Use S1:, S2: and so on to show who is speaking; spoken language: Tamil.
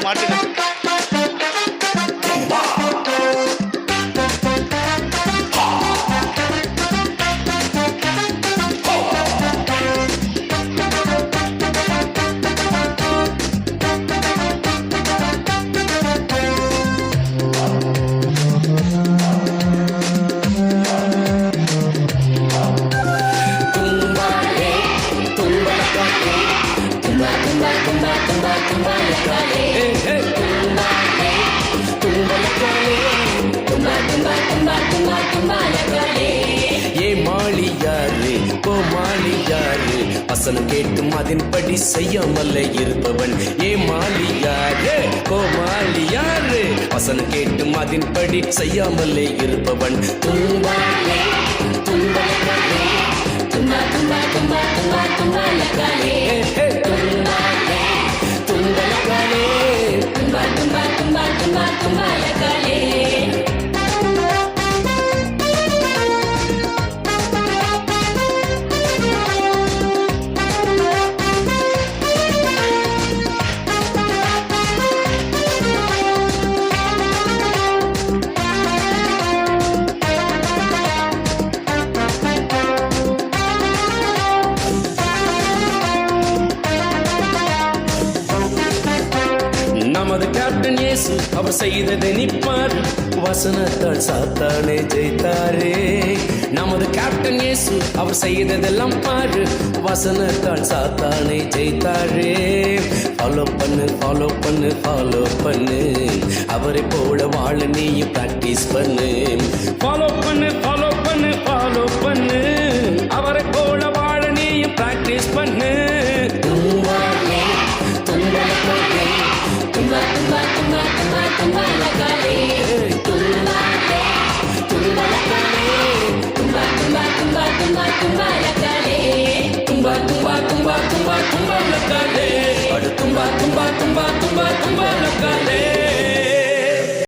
S1: மாட்டுங்க.
S2: வசனம் கேட்டும் அதன்படி செய்யாமல்ல இருப்பவன் ஏமாளியாரு கோமாளியாரு. வசனம் கேட்டும் அதன்படி செய்யாமல்லே இருப்பவன் தும்பாலே தும்பலகாலே தும்பா தும்பா தும்பா தும்பா தும்பலகாலே தும்பாலே தும்பலகாலே தும்பா தும்பா தும்பா தும்பா தும்பலகாலே. நமது கேப்டன் இயேசு அவர் செய்ததை நிற்பார், வசனத்தால் சாத்தானே ஜெயித்தாரே. நமது கேப்டன் இயேசு அவர் செய்ததெல்லாம் பாரு, வசனத்தால் சாத்தானே ஜெயித்தாரே. ஃபாலோ பண்ணு ஃபாலோ பண்ணு ஃபாலோ பண்ணு, அவரை போல வாழ நீயும் பிராக்டிஸ் பண்ணு. ஃபாலோ பண்ணு ஃபாலோ பண்ணு ஃபாலோ பண்ணு, அவரை போல வாழ நீயும் பிராக்டிஸ் பண்ணு. தும்பாலே தும்பலகாலே தும்பா தும்பா தும்பா தும்பா தும்பலகாலே தும்பாலே தும்பலகாலே தும்பா தும்பா தும்பா தும்பா தும்பலகாலே.